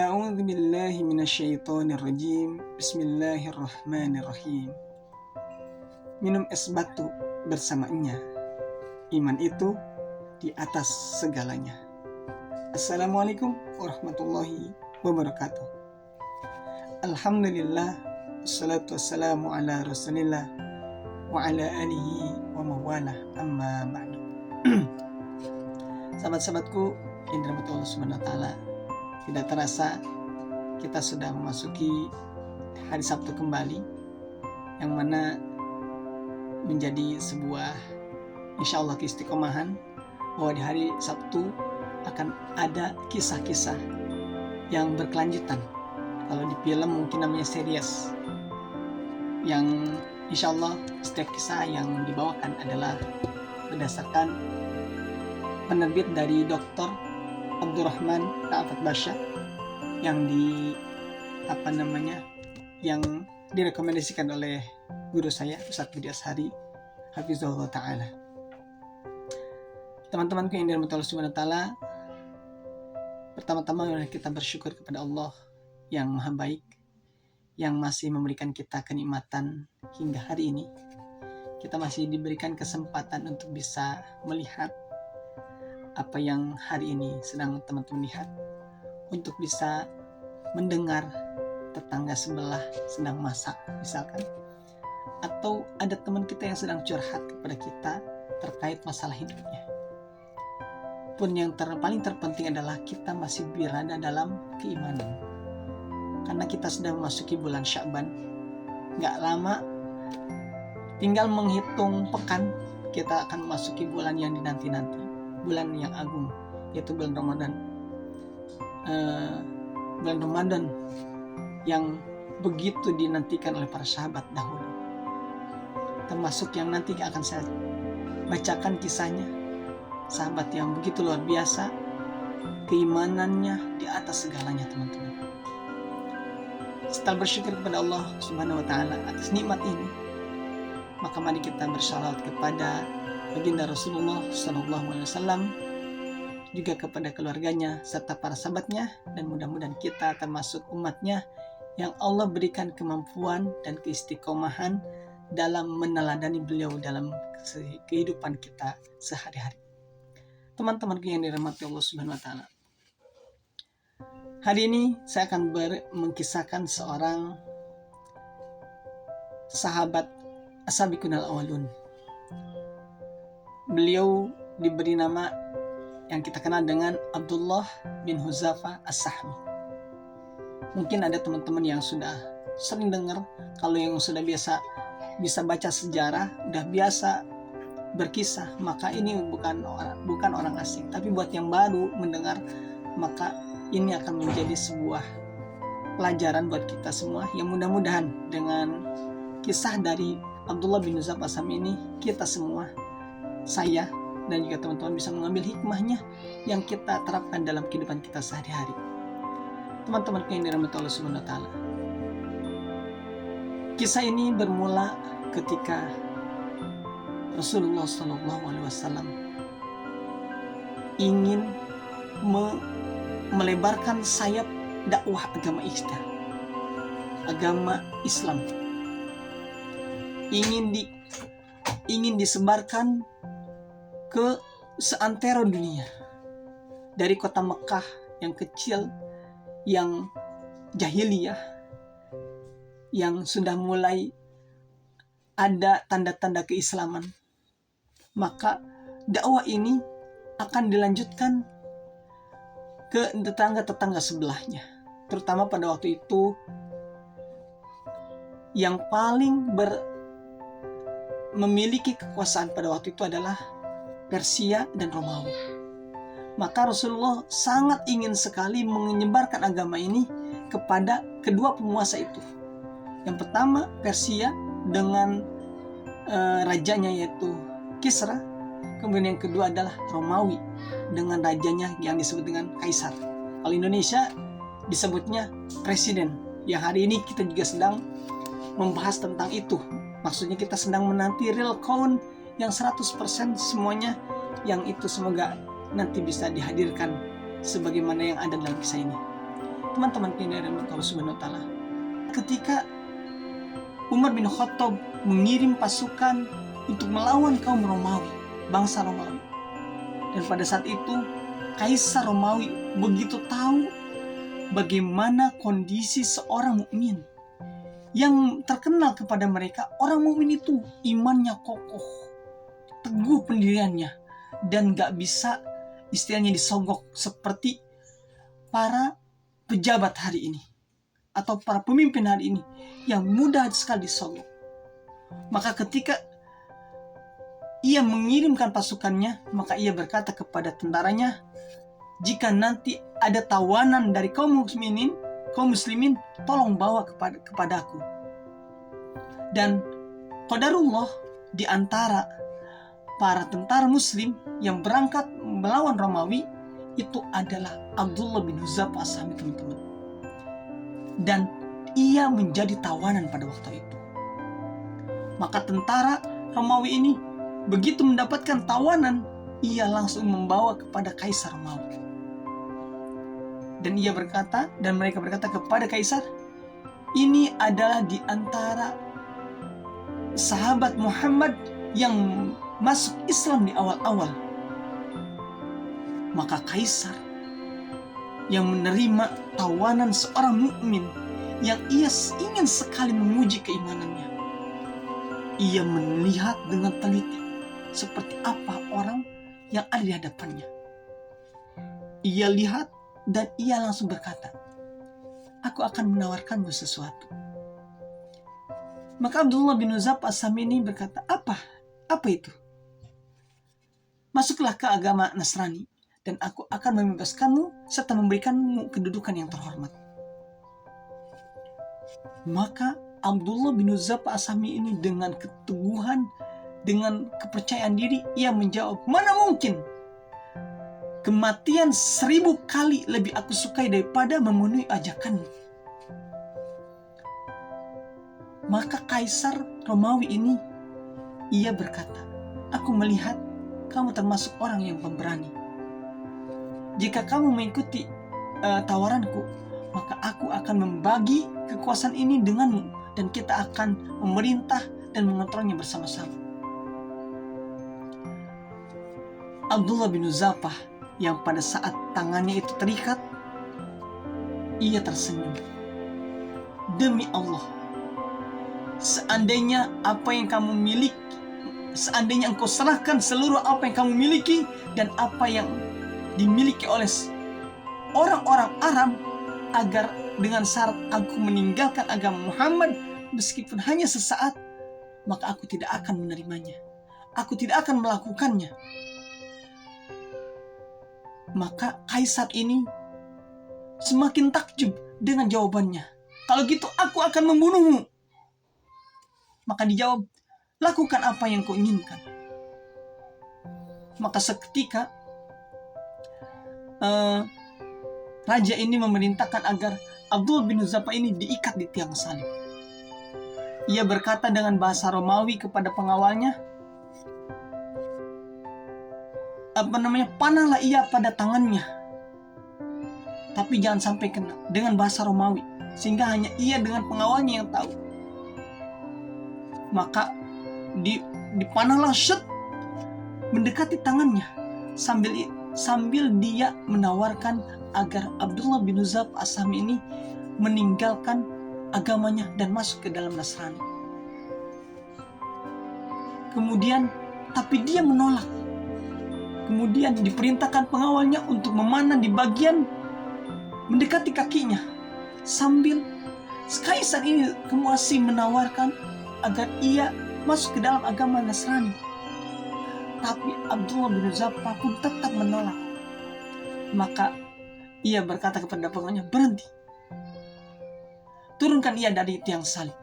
A'udzu billahi minasyaitonir rajim. Bismillahirrahmanirrahim. Minum es batu bersamanya. Iman itu di atas segalanya. Assalamualaikum warahmatullahi wabarakatuh. Alhamdulillah, wassalatu wassalamu ala rasulillah wa ala alihi wa mawalah, amma ba'du. Sahabat-sahabatku yang dirahmati Allah Subhanahu wa taala, tidak terasa kita sudah memasuki hari Sabtu kembali, yang mana menjadi sebuah insya Allah keistiqomahan bahwa di hari Sabtu akan ada kisah-kisah yang berkelanjutan. Kalau di film mungkin namanya series, yang insya Allah setiap kisah yang dibawakan adalah berdasarkan penerbit dari Dr. Abdurrahman Ta'afat Basya yang yang direkomendasikan oleh guru saya Ustadz Budi Ashari Hafizahullah Ta'ala. Teman-temanku yang dirahmati Allah Subhanahu wa taala, pertama-tama kita bersyukur kepada Allah yang Maha Baik, yang masih memberikan kita kenikmatan hingga hari ini. Kita masih diberikan kesempatan untuk bisa melihat apa yang hari ini sedang teman-teman lihat, untuk bisa mendengar tetangga sebelah sedang masak misalkan, atau ada teman kita yang sedang curhat kepada kita terkait masalah hidupnya. Pun yang paling terpenting adalah kita masih berada dalam keimanan, karena kita sudah memasuki bulan Sya'ban. Gak lama, tinggal menghitung pekan, kita akan memasuki bulan yang dinanti-nanti, bulan yang agung, yaitu bulan Ramadan. Bulan Ramadan yang begitu dinantikan oleh para sahabat dahulu, termasuk yang nanti akan saya bacakan kisahnya, sahabat yang begitu luar biasa, keimanannya di atas segalanya, teman-teman. Setelah bersyukur kepada Allah Subhanahu wa taala atas nikmat ini, maka mari kita bersalawat kepada baginda Rasulullah sallallahu alaihi wasallam, juga kepada keluarganya serta para sahabatnya, dan mudah-mudahan kita termasuk umatnya yang Allah berikan kemampuan dan keistiqomahan dalam meneladani beliau dalam kehidupan kita sehari-hari. Teman-temanku yang dirahmati Allah Subhanahu wa taala, hari ini saya akan mengkisahkan seorang sahabat as-sabiqun al-awwalun. Beliau diberi nama yang kita kenal dengan Abdullah bin Huzaifah as-Sahmi. Mungkin ada teman-teman yang sudah sering dengar, kalau yang sudah bisa baca sejarah, udah biasa berkisah, maka ini bukan orang asing. Tapi buat yang baru mendengar, maka ini akan menjadi sebuah pelajaran buat kita semua, yang mudah-mudahan dengan kisah dari Abdullah bin Huzaifah as-Sahmi ini, kita semua, saya dan juga teman-teman, bisa mengambil hikmahnya yang kita terapkan dalam kehidupan kita sehari-hari. Teman-teman yang dirahmati Allah Subhanahu wa taala, kisah ini bermula ketika Rasulullah sallallahu alaihi wasallam ingin melebarkan sayap dakwah agama Islam, ingin disebarkan ke seantero dunia, dari kota Mekah yang kecil, yang jahiliyah, yang sudah mulai ada tanda-tanda keislaman. Maka dakwah ini akan dilanjutkan ke tetangga-tetangga sebelahnya, terutama pada waktu itu yang paling memiliki kekuasaan pada waktu itu adalah Persia dan Romawi. Maka Rasulullah sangat ingin sekali menyebarkan agama ini kepada kedua penguasa itu. Yang pertama Persia dengan rajanya yaitu Kisra. Kemudian yang kedua adalah Romawi dengan rajanya yang disebut dengan Kaisar. Kalau Indonesia disebutnya Presiden. Yang hari ini kita juga sedang membahas tentang itu. Maksudnya kita sedang menanti real count yang 100% semuanya, yang itu semoga nanti bisa dihadirkan sebagaimana yang ada dalam kisah ini. Teman-teman yang dirahmati Allah Subhanahu wa taala, ketika Umar bin Khattab mengirim pasukan untuk melawan kaum Romawi, bangsa Romawi. Dan pada saat itu Kaisar Romawi begitu tahu bagaimana kondisi seorang mukmin. Yang terkenal kepada mereka, orang mukmin itu imannya kokoh, teguh pendiriannya, dan gak bisa istilahnya disogok seperti para pejabat hari ini atau para pemimpin hari ini yang mudah sekali disogok. Maka ketika ia mengirimkan pasukannya, maka ia berkata kepada tentaranya, jika nanti ada tawanan dari kaum muslimin, tolong bawa kepadaku. Dan qadarullah, di antara para tentara muslim yang berangkat melawan Romawi itu adalah Abdullah bin Hudzafah As-Sahmi, teman-teman. Dan ia menjadi tawanan pada waktu itu. Maka tentara Romawi ini begitu mendapatkan tawanan, ia langsung membawa kepada Kaisar Romawi. Dan mereka berkata kepada Kaisar, ini adalah di antara sahabat Muhammad yang masuk Islam di awal-awal. Maka Kaisar yang menerima tawanan seorang mukmin yang ia ingin sekali menguji keimanannya, ia melihat dengan teliti seperti apa orang yang ada di hadapannya. Ia lihat dan ia langsung berkata, aku akan menawarkanmu sesuatu. Maka Abdullah bin Hudzafah As-Sahmi ini berkata, apa itu? Masuklah ke agama Nasrani dan aku akan membebaskanmu serta memberikanmu kedudukan yang terhormat. Maka Abdullah bin Hudzafah As-Sahmi ini dengan keteguhan, dengan kepercayaan diri, ia menjawab, mana mungkin? Kematian 1000 kali lebih aku sukai daripada memenuhi ajakanmu. Maka Kaisar Romawi ini, ia berkata, aku melihat kamu termasuk orang yang pemberani. Jika kamu mengikuti tawaranku, maka aku akan membagi kekuasaan ini denganmu dan kita akan memerintah dan mengontrolnya bersama-sama. Abdullah bin Hudzafah yang pada saat tangannya itu terikat, ia tersenyum. Demi Allah, seandainya apa yang kamu miliki, seandainya engkau serahkan seluruh apa yang kamu miliki dan apa yang dimiliki oleh orang-orang Arab, agar dengan syarat aku meninggalkan agama Muhammad meskipun hanya sesaat, maka aku tidak akan menerimanya. Aku tidak akan melakukannya. Maka Kaisar ini semakin takjub dengan jawabannya. Kalau gitu aku akan membunuhmu. Maka dijawab, lakukan apa yang kau inginkan. Maka seketika raja ini memerintahkan agar Abdullah bin Hudzafah ini diikat di tiang salib. Ia berkata dengan bahasa Romawi kepada pengawalnya, panahlah ia pada tangannya, tapi jangan sampai kena, dengan bahasa Romawi, sehingga hanya ia dengan pengawalnya yang tahu. Maka dipanahlah mendekati tangannya, sambil dia menawarkan agar Abdullah bin Hudzafah As-Sahmi ini meninggalkan agamanya dan masuk ke dalam Nasrani. Kemudian, tapi dia menolak. Kemudian diperintahkan pengawalnya untuk memanah di bagian mendekati kakinya, sambil Kaisar ini masih menawarkan agar ia masuk ke dalam agama Nasrani. Tapi Abdullah bin Hudzafah pun tetap menolak. Maka ia berkata kepada pengawalnya, berhenti. Turunkan ia dari tiang salib.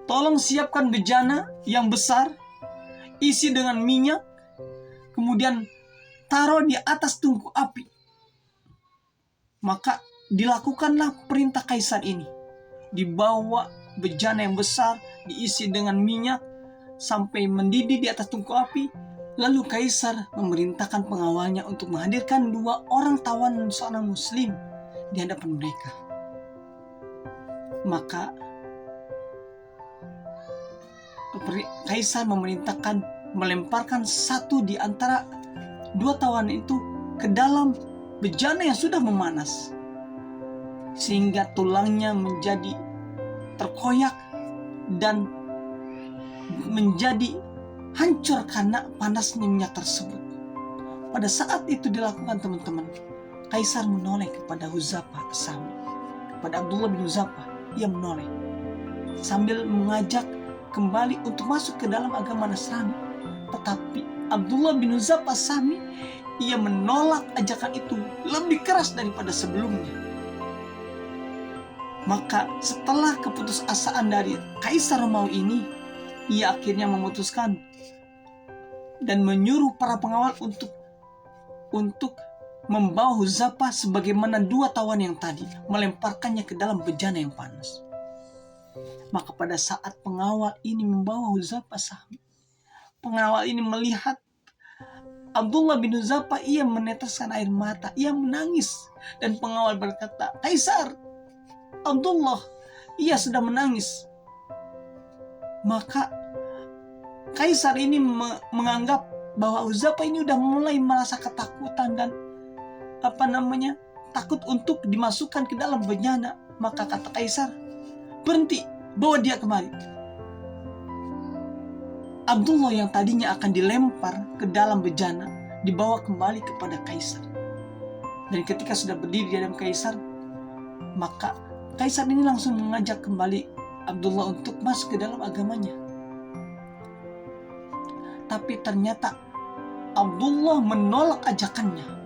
Tolong siapkan bejana yang besar, isi dengan minyak, kemudian taruh di atas tungku api. Maka dilakukanlah perintah Kaisar ini. Dibawa bejana yang besar, diisi dengan minyak, sampai mendidih di atas tungku api. Lalu Kaisar memerintahkan pengawalnya untuk menghadirkan 2 orang tawanan seorang muslim di hadapan mereka. Maka kaisar memerintahkan melemparkan satu di antara dua tawanan itu ke dalam bejana yang sudah memanas, sehingga tulangnya menjadi terkoyak dan menjadi hancur karena panasnya minyak tersebut. Pada saat itu dilakukan, teman-teman, kaisar menoleh kepada Hudzafah As-Sami, kepada Abdullah bin Hudzafah. Ia menoleh sambil mengajak kembali untuk masuk ke dalam agama Nasrani. Tetapi Abdullah bin Hudzafah As-Sami, ia menolak ajakan itu lebih keras daripada sebelumnya. Maka setelah keputusasaan dari Kaisar Romawi ini, ia akhirnya memutuskan dan menyuruh para pengawal untuk membawa Hudzafah sebagaimana dua tawan yang tadi, melemparkannya ke dalam bejana yang panas. Maka pada saat pengawal ini membawa Hudzafah As-Sami, pengawal ini melihat Abdullah bin Hudzafah, ia meneteskan air mata, ia menangis. Dan pengawal berkata, "Kaisar, Abdullah, ia sudah menangis." Maka kaisar ini menganggap bahwa Hudzafah ini udah mulai merasa ketakutan dan takut untuk dimasukkan ke dalam bejana. Maka kata kaisar, "Berhenti, bawa dia kemari." Abdullah yang tadinya akan dilempar ke dalam bejana dibawa kembali kepada kaisar. Dan ketika sudah berdiri di hadapan kaisar, maka kaisar ini langsung mengajak kembali Abdullah untuk masuk ke dalam agamanya. Tapi ternyata Abdullah menolak ajakannya.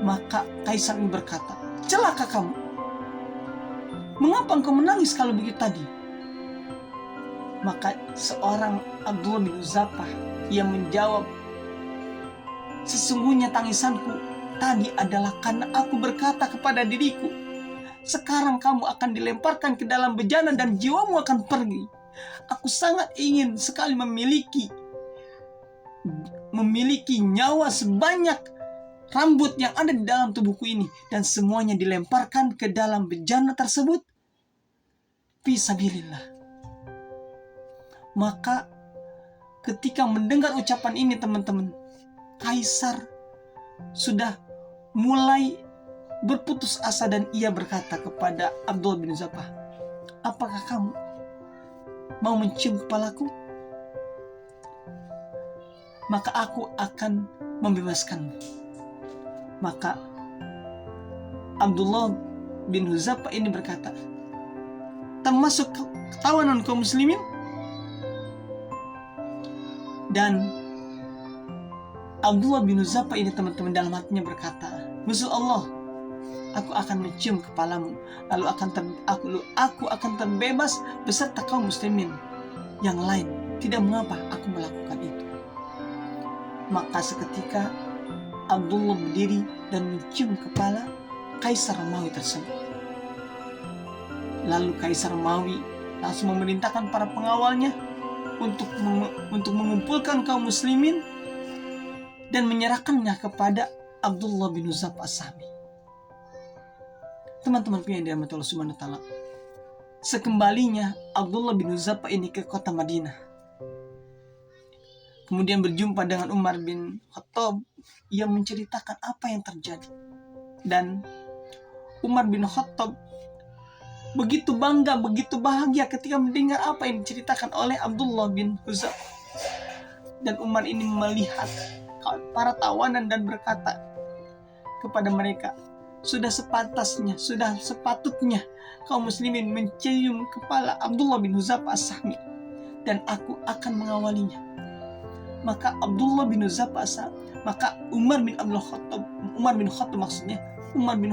Maka kaisar ini berkata, "Celaka kamu. Mengapa engkau menangis kalau begitu tadi?" Maka seorang Abdullah bin Hudzafah yang menjawab, "Sesungguhnya tangisanku tadi adalah karena aku berkata kepada diriku, sekarang kamu akan dilemparkan ke dalam bejana dan jiwamu akan pergi. Aku sangat ingin sekali memiliki nyawa sebanyak rambut yang ada di dalam tubuhku ini, dan semuanya dilemparkan ke dalam bejana tersebut fi sabilillah." Maka ketika mendengar ucapan ini, teman-teman, kaisar sudah mulai berputus asa dan ia berkata kepada Abdullah bin Hudzafah, "Apakah kamu mau mencium kepalaku? Maka aku akan membebaskanmu." Maka Abdullah bin Hudzafah ini berkata, "Termasuk tawanan kaum muslimin?" Dan Abdullah bin Hudzafah ini, teman-teman, dalam hatinya berkata, "Musuh Allah, aku akan mencium kepalamu, lalu aku akan terbebas beserta kaum muslimin yang lain. Tidak mengapa aku melakukan itu." Maka seketika Abdullah berdiri dan mencium kepala Kaisar Romawi tersebut. Lalu Kaisar Romawi langsung memerintahkan para pengawalnya untuk mengumpulkan kaum muslimin dan menyerahkannya kepada Abdullah bin Hudzafah As-Sami. Teman-teman yang dirahmati Allah Subhanahu wa taala, sekembalinya Abdullah bin Hudzafah ini ke kota Madinah, kemudian berjumpa dengan Umar bin Khattab, ia menceritakan apa yang terjadi. Dan Umar bin Khattab begitu bangga, begitu bahagia ketika mendengar apa yang diceritakan oleh Abdullah bin Hudzafah. Dan Umar ini melihat para tawanan dan berkata kepada mereka, sudah sepatutnya kaum muslimin mencium kepala Abdullah bin Hudzafah As-Sami, dan aku akan mengawalinya. Maka Abdullah bin Hudzafah maka Umar bin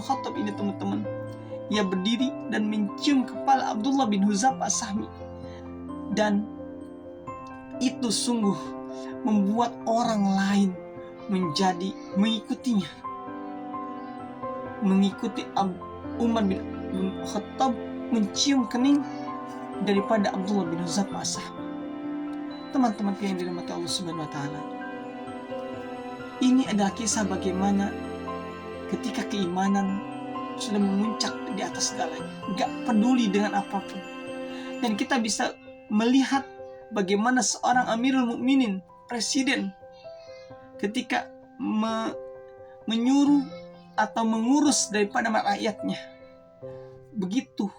Khattab ini, teman-teman, ia berdiri dan mencium kepala Abdullah bin Hudzafah As-Sami. Dan itu sungguh membuat orang lain menjadi mengikutinya, mengikuti Umar bin Khattab mencium kening daripada Abdullah bin Hudzafah As-Sami. Teman-teman yang dirahmati Allah Subhanahu wa taala, ini adalah kisah bagaimana ketika keimanan sudah memuncak di atas segalanya, gak peduli dengan apapun. Dan kita bisa melihat bagaimana seorang Amirul Mukminin, presiden, ketika menyuruh atau mengurus daripada rakyatnya, begitu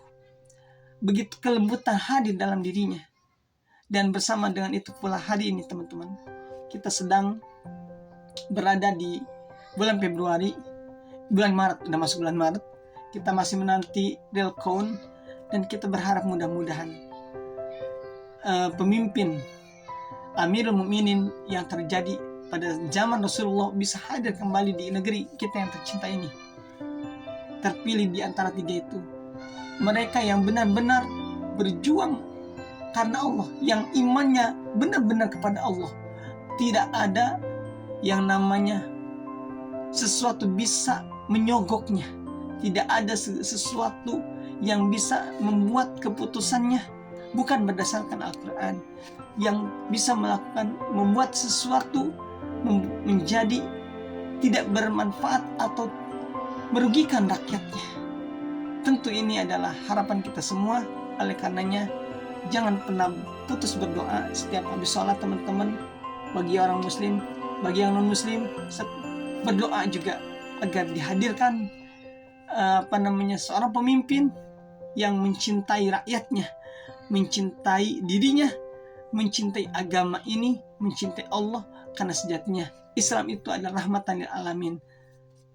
kelembutan hadir dalam dirinya. Dan bersama dengan itu pula hari ini teman-teman, kita sedang berada di bulan Februari, bulan Maret, udah masuk bulan Maret. Kita masih menanti real count, dan kita berharap mudah-mudahan pemimpin Amirul Mukminin yang terjadi pada zaman Rasulullah bisa hadir kembali di negeri kita yang tercinta ini. Terpilih di antara tiga itu, mereka yang benar-benar berjuang karena Allah, yang imannya benar-benar kepada Allah. Tidak ada yang namanya sesuatu bisa menyogoknya. Tidak ada sesuatu yang bisa membuat keputusannya bukan berdasarkan Al-Quran, yang bisa membuat sesuatu menjadi tidak bermanfaat atau merugikan rakyatnya. Tentu ini adalah harapan kita semua. Oleh karenanya, jangan pernah putus berdoa setiap habis sholat teman-teman. Bagi orang muslim, bagi yang non muslim, berdoa juga agar dihadirkan seorang pemimpin yang mencintai rakyatnya, mencintai dirinya, mencintai agama ini, mencintai Allah. Karena sejatinya Islam itu adalah rahmatan lil alamin,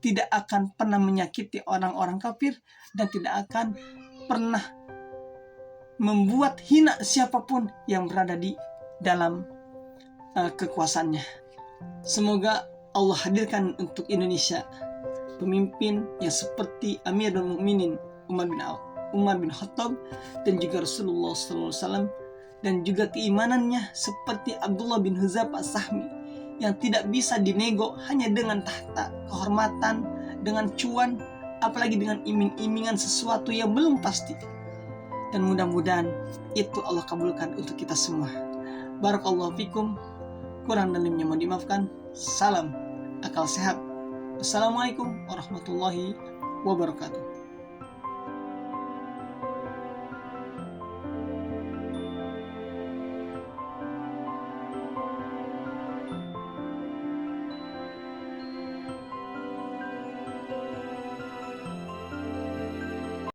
tidak akan pernah menyakiti orang-orang kafir, dan tidak akan pernah membuat hina siapapun yang berada di dalam kekuasaannya. Semoga Allah hadirkan untuk Indonesia pemimpin yang seperti Amirul Mukminin Umar bin Khattab, dan juga Rasulullah SAW, dan juga keimanannya seperti Abdullah bin Hudzafah As-Sahmi, yang tidak bisa dinego hanya dengan tahta, kehormatan, dengan cuan, apalagi dengan iming-imingan sesuatu yang belum pasti. Dan mudah-mudahan itu Allah kabulkan untuk kita semua. Barakallahu fikum. Kurang dan lebihnya mohon dimaafkan. Salam akal sehat. Assalamualaikum warahmatullahi wabarakatuh.